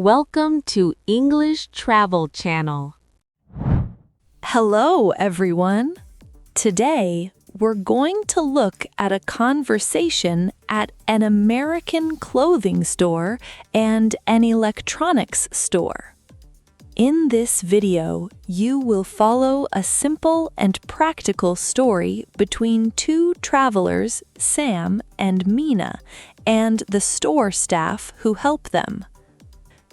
Welcome to English Travel Channel. Hello, everyone. Today, we're going to look at a conversation at an American clothing store and an electronics store. In this video, you will follow a simple and practical story between two travelers, Sam and Mina, and the store staff who help them.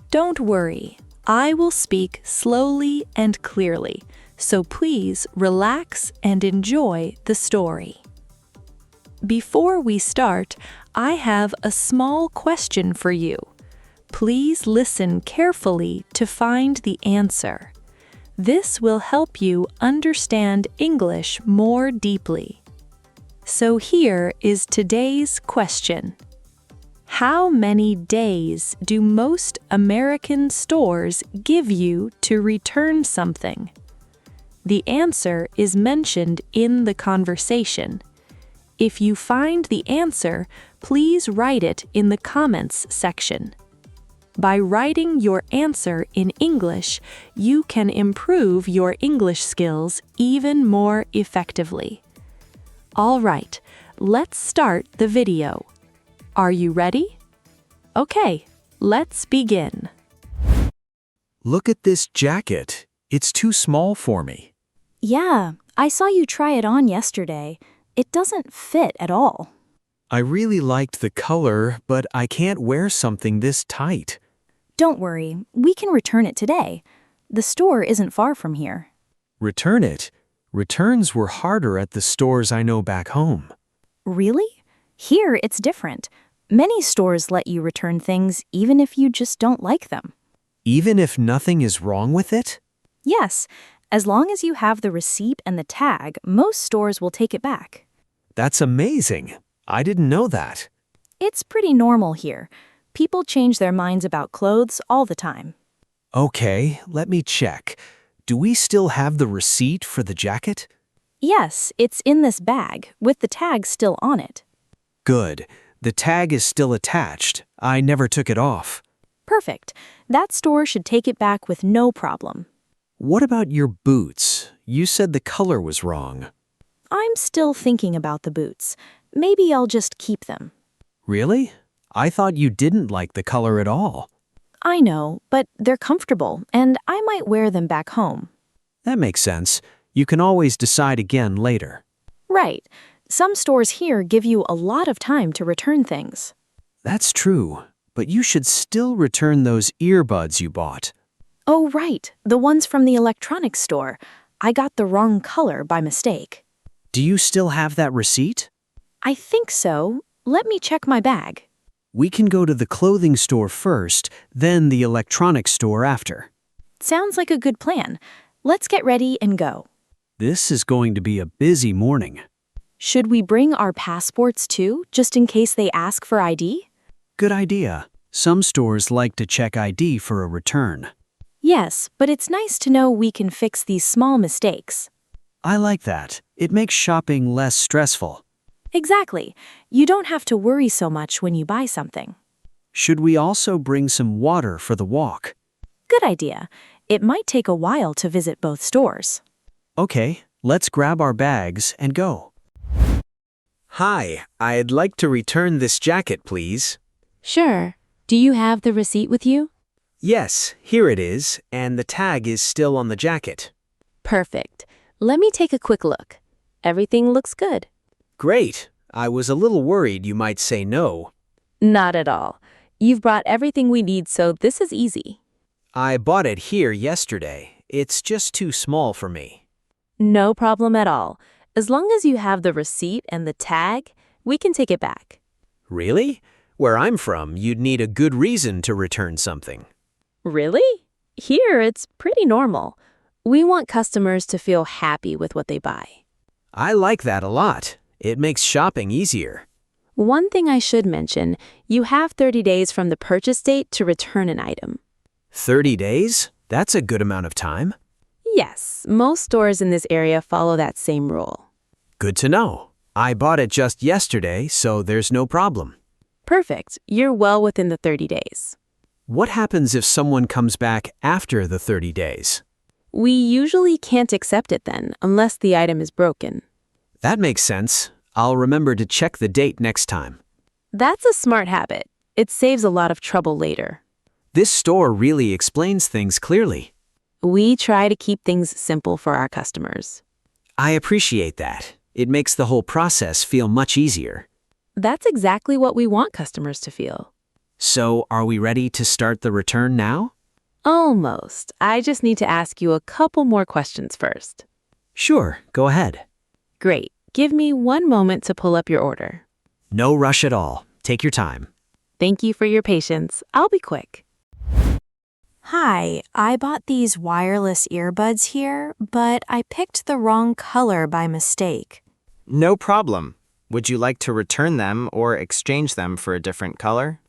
Don't worry, I will speak slowly and clearly, so please relax and enjoy the story. Before we start, I have a small question for you. Please listen carefully to find the answer. This will help you understand English more deeply. So here is today's question. How many days do most American stores give you to return something? The answer is mentioned in the conversation. If you find the answer, please write it in the comments section. By writing your answer in English, you can improve your English skills even more effectively. All right, let's start the video. Are you ready? Okay, let's begin. Look at this jacket. It's too small for me. Yeah, I saw you try it on yesterday. It doesn't fit at all. I really liked the color, but I can't wear something this tight. Don't worry, we can return it today. The store isn't far from here. Return it? Returns were harder at the stores I know back home. Really? Here it's different. Many stores let you return things even if you just don't like them. Even if nothing is wrong with it? Yes, as long as you have the receipt and the tag, most stores will take it back. That's amazing. I didn't know that. It's pretty normal here. People change their minds about clothes all the time. Okay, let me check. Do we still have the receipt for the jacket? Yes, it's in this bag, with the tag still on it. Good. The tag is still attached. I never took it off. Perfect. That store should take it back with no problem. What about your boots? You said the color was wrong. I'm still thinking about the boots. Maybe I'll just keep them. Really? I thought you didn't like the color at all. I know, but they're comfortable, and I might wear them back home. That makes sense. You can always decide again later. Right. Some stores here give you a lot of time to return things. That's true, but you should still return those earbuds you bought. Oh, right. The ones from the electronics store. I got the wrong color by mistake. Do you still have that receipt? I think so. Let me check my bag. We can go to the clothing store first, then the electronics store after. Sounds like a good plan. Let's get ready and go. This is going to be a busy morning. Should we bring our passports too, just in case they ask for ID? Good idea. Some stores like to check ID for a return. Yes, but it's nice to know we can fix these small mistakes. I like that. It makes shopping less stressful. Exactly. You don't have to worry so much when you buy something. Should we also bring some water for the walk? Good idea. It might take a while to visit both stores. Okay, let's grab our bags and go. Hi, I'd like to return this jacket, please. Sure. Do you have the receipt with you? Yes, here it is, and the tag is still on the jacket. Perfect. Let me take a quick look. Everything looks good. Great. I was a little worried you might say no. Not at all. You've brought everything we need, so this is easy. I bought it here yesterday. It's just too small for me. No problem at all. As long as you have the receipt and the tag, we can take it back. Really? Where I'm from, you'd need a good reason to return something. Really? Here, it's pretty normal. We want customers to feel happy with what they buy. I like that a lot. It makes shopping easier. One thing I should mention, you have 30 days from the purchase date to return an item. 30 days? That's a good amount of time. Yes, most stores in this area follow that same rule. Good to know. I bought it just yesterday, so there's no problem. Perfect. You're well within the 30 days. What happens if someone comes back after the 30 days? We usually can't accept it then, unless the item is broken. That makes sense. I'll remember to check the date next time. That's a smart habit. It saves a lot of trouble later. This store really explains things clearly. We try to keep things simple for our customers. I appreciate that. It makes the whole process feel much easier. That's exactly what we want customers to feel. So, are we ready to start the return now? Almost. I just need to ask you a couple more questions first. Sure, go ahead. Great. Give me one moment to pull up your order. No rush at all. Take your time. Thank you for your patience. I'll be quick. Hi, I bought these wireless earbuds here, but I picked the wrong color by mistake. No problem. Would you like to return them or exchange them for a different color?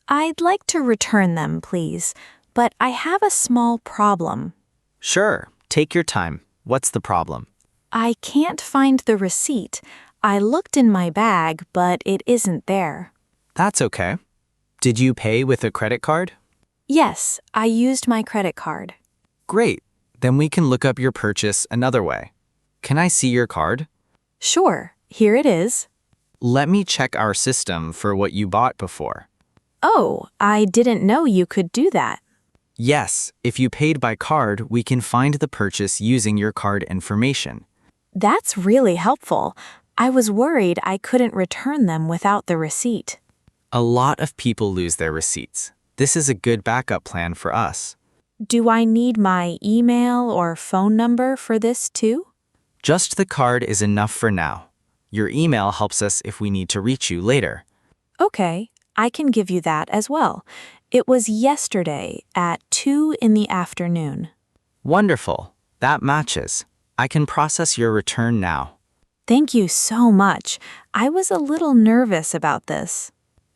I'd like to return them, please, but I have a small problem. Sure, take your time. What's the problem? I can't find the receipt. I looked in my bag, but it isn't there. That's okay. Did you pay with a credit card? Yes, I used my credit card. Great. Then we can look up your purchase another way. Can I see your card? Sure, here it is. Let me check our system for what you bought before. Oh, I didn't know you could do that. Yes, if you paid by card, we can find the purchase using your card information. That's really helpful. I was worried I couldn't return them without the receipt. A lot of people lose their receipts. This is a good backup plan for us. Do I need my email or phone number for this too? Just the card is enough for now. Your email helps us if we need to reach you later. Okay, I can give you that as well. It was yesterday at 2 in the afternoon. Wonderful. That matches. I can process your return now. Thank you so much. I was a little nervous about this.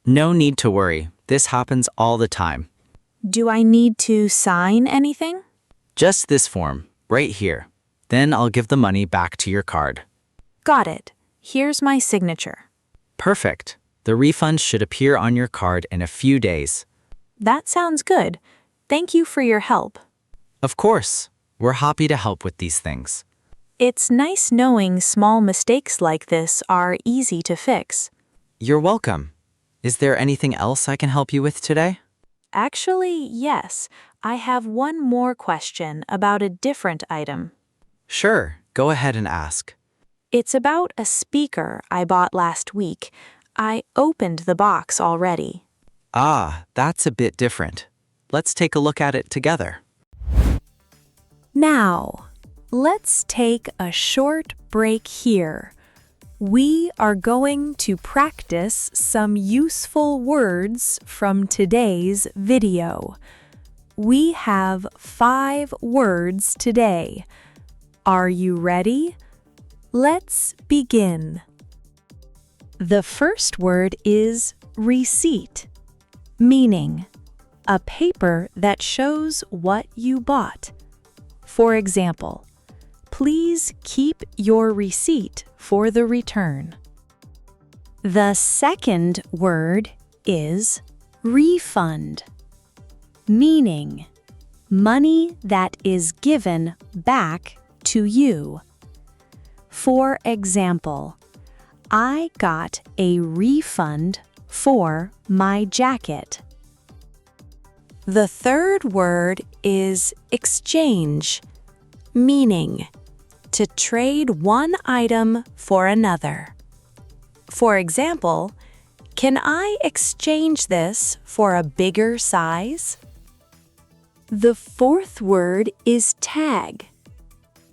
No need to worry. This happens all the time. Do I need to sign anything? Just this form, right here. Then I'll give the money back to your card. Got it. Here's my signature. Perfect. The refund should appear on your card in a few days. That sounds good. Thank you for your help. Of course. We're happy to help with these things. It's nice knowing small mistakes like this are easy to fix. You're welcome. Is there anything else I can help you with today? Actually, yes. I have one more question about a different item. Sure, go ahead and ask. It's about a speaker I bought last week. I opened the box already. Ah, that's a bit different. Let's take a look at it together. Now, let's take a short break here. We are going to practice some useful words from today's video. We have 5 words today. Are you ready? Let's begin. The first word is receipt, meaning a paper that shows what you bought. For example, please keep your receipt for the return. The second word is refund, meaning money that is given back to you. For example, I got a refund for my jacket. The third word is exchange, meaning to trade one item for another. For example, can I exchange this for a bigger size? The fourth word is tag,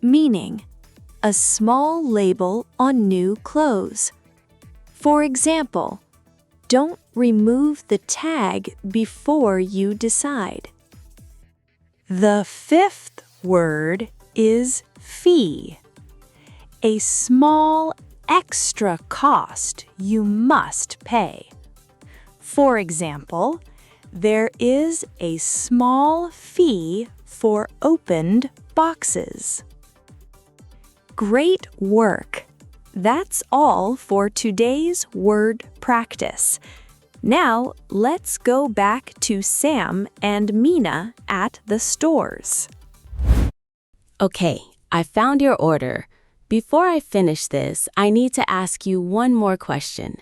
meaning a small label on new clothes. For example, don't remove the tag before you decide. The fifth word is fee, a small extra cost you must pay. For example, there is a small fee for opened boxes. Great work! That's all for today's word practice. Now, let's go back to Sam and Mina at the stores. Okay, I found your order. Before I finish this, I need to ask you one more question.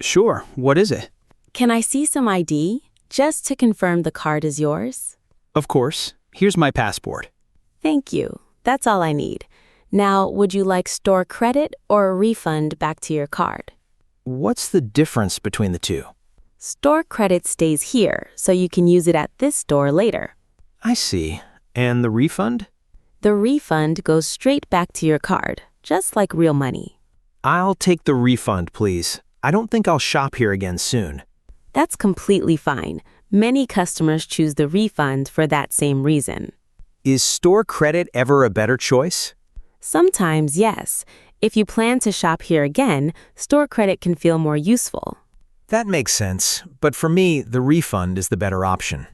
Sure, what is it? Can I see some ID, just to confirm the card is yours? Of course. Here's my passport. Thank you. That's all I need. Now, would you like store credit or a refund back to your card? What's the difference between the two? Store credit stays here, so you can use it at this store later. I see. And the refund? The refund goes straight back to your card, just like real money. I'll take the refund, please. I don't think I'll shop here again soon. That's completely fine. Many customers choose the refund for that same reason. Is store credit ever a better choice? Sometimes, yes. If you plan to shop here again, store credit can feel more useful. That makes sense, but for me, the refund is the better option.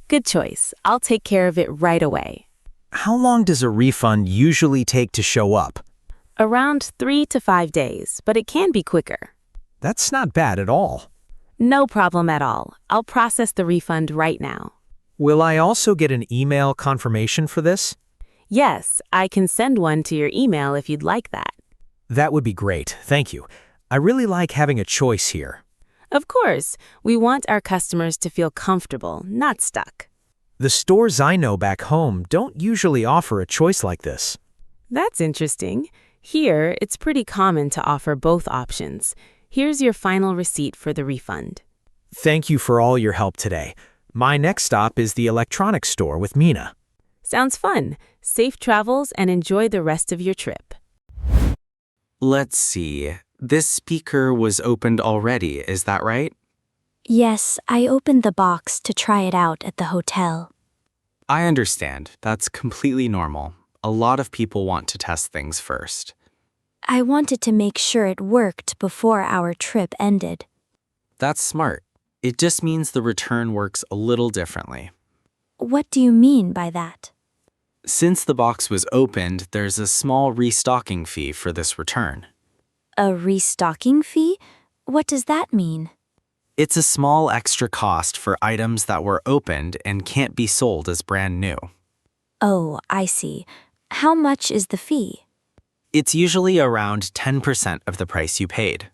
Good choice. I'll take care of it right away. How long does a refund usually take to show up? Around 3 to 5 days, but it can be quicker. That's not bad at all. No problem at all. I'll process the refund right now. Will I also get an email confirmation for this? Yes, I can send one to your email if you'd like that. That would be great, thank you. I really like having a choice here. Of course, we want our customers to feel comfortable, not stuck. The stores I know back home don't usually offer a choice like this. That's interesting. Here, it's pretty common to offer both options. Here's your final receipt for the refund. Thank you for all your help today. My next stop is the electronics store with Mina. Sounds fun. Safe travels and enjoy the rest of your trip. Let's see. This speaker was opened already, is that right? Yes, I opened the box to try it out at the hotel. I understand. That's completely normal. A lot of people want to test things first. I wanted to make sure it worked before our trip ended. That's smart. It just means the return works a little differently. What do you mean by that? Since the box was opened, there's a small restocking fee for this return. A restocking fee? What does that mean? It's a small extra cost for items that were opened and can't be sold as brand new. Oh, I see. How much is the fee? It's usually around 10% of the price you paid.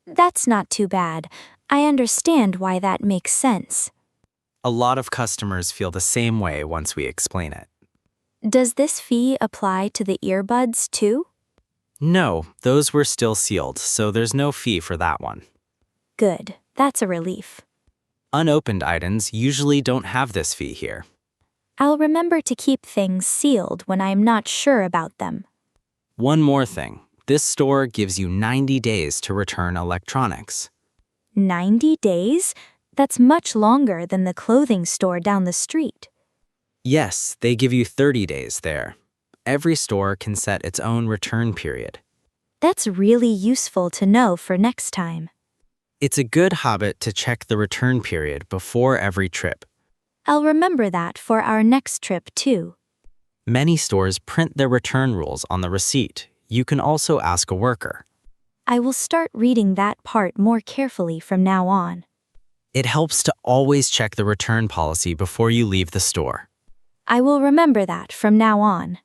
That's not too bad. I understand why that makes sense. A lot of customers feel the same way once we explain it. Does this fee apply to the earbuds too? No, those were still sealed, so there's no fee for that one. Good. That's a relief. Unopened items usually don't have this fee here. I'll remember to keep things sealed when I'm not sure about them. One more thing. This store gives you 90 days to return electronics. 90 days? That's much longer than the clothing store down the street. Yes, they give you 30 days there. Every store can set its own return period. That's really useful to know for next time. It's a good habit to check the return period before every trip. I'll remember that for our next trip too. Many stores print their return rules on the receipt. You can also ask a worker. I will start reading that part more carefully from now on. It helps to always check the return policy before you leave the store. I will remember that from now on.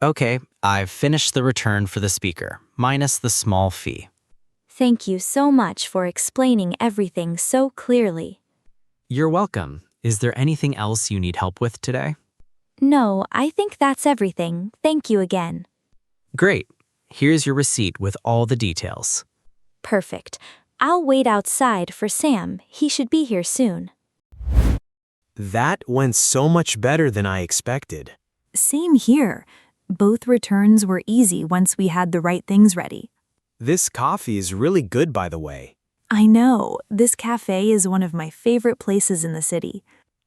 Okay, I've finished the return for the speaker, minus the small fee. Thank you so much for explaining everything so clearly. You're welcome. Is there anything else you need help with today? No, I think that's everything. Thank you again. Great. Here's your receipt with all the details. Perfect. I'll wait outside for Sam. He should be here soon. That went so much better than I expected. Same here. Both returns were easy once we had the right things ready. This coffee is really good, by the way. I know. This cafe is one of my favorite places in the city.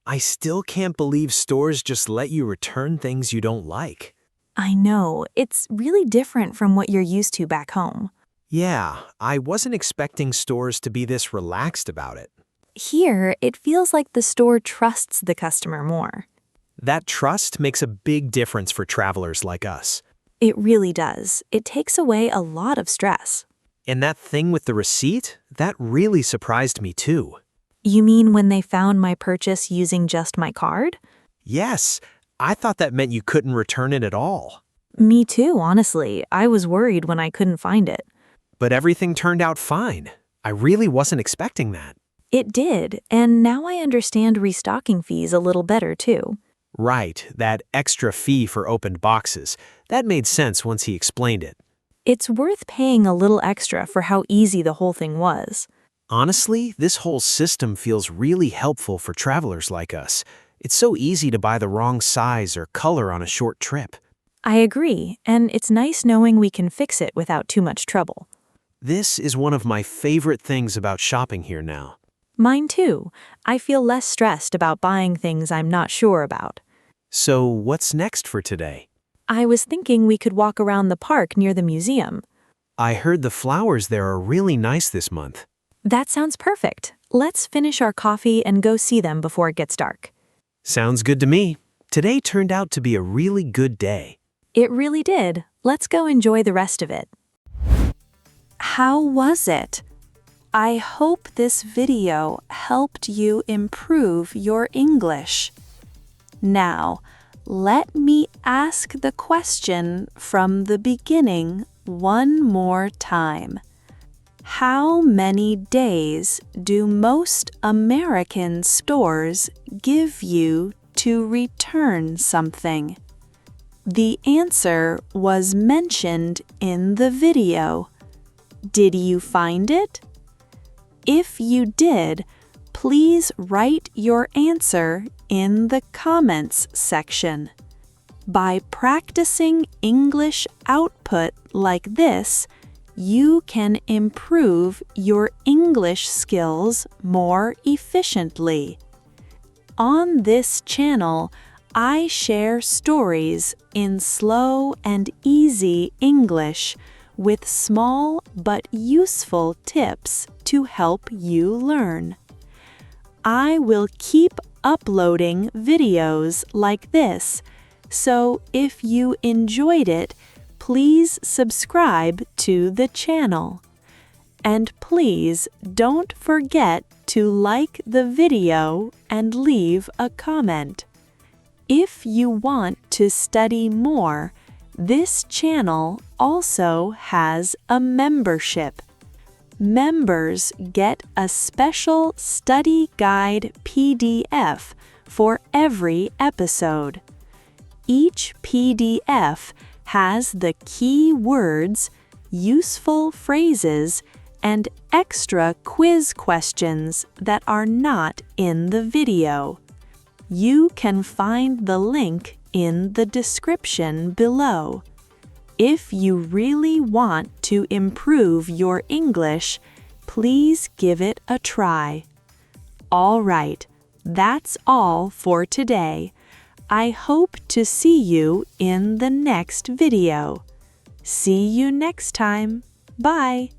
I still can't believe stores just let you return things you don't like. I know. It's really different from what you're used to back home. Yeah, I wasn't expecting stores to be this relaxed about it. Here, it feels like the store trusts the customer more. That trust makes a big difference for travelers like us. It really does. It takes away a lot of stress. And that thing with the receipt, that really surprised me too. You mean when they found my purchase using just my card? Yes, I thought that meant you couldn't return it at all. Me too, honestly. I was worried when I couldn't find it. But everything turned out fine. I really wasn't expecting that. It did, and now I understand restocking fees a little better too. Right, that extra fee for opened boxes. That made sense once he explained it. It's worth paying a little extra for how easy the whole thing was. Honestly, this whole system feels really helpful for travelers like us. It's so easy to buy the wrong size or color on a short trip. I agree, and it's nice knowing we can fix it without too much trouble. This is one of my favorite things about shopping here now. Mine too. I feel less stressed about buying things I'm not sure about. So, what's next for today? I was thinking we could walk around the park near the museum. I heard the flowers there are really nice this month. That sounds perfect. Let's finish our coffee and go see them before it gets dark. Sounds good to me. Today turned out to be a really good day. It really did. Let's go enjoy the rest of it. How was it? I hope this video helped you improve your English. Now, let me ask the question from the beginning one more time. How many days do most American stores give you to return something? The answer was mentioned in the video. Did you find it? If you did, please write your answer in the comments section. By practicing English output like this, you can improve your English skills more efficiently. On this channel, I share stories in slow and easy English with small but useful tips to help you learn. I will keep uploading videos like this, so if you enjoyed it, please subscribe to the channel. And please don't forget to like the video and leave a comment. If you want to study more, this channel also has a membership. Members get a special study guide PDF for every episode. Each PDF has the key words, useful phrases, and extra quiz questions that are not in the video. You can find the link in the description below. If you really want to improve your English, please give it a try. All right, that's all for today. I hope to see you in the next video. See you next time. Bye.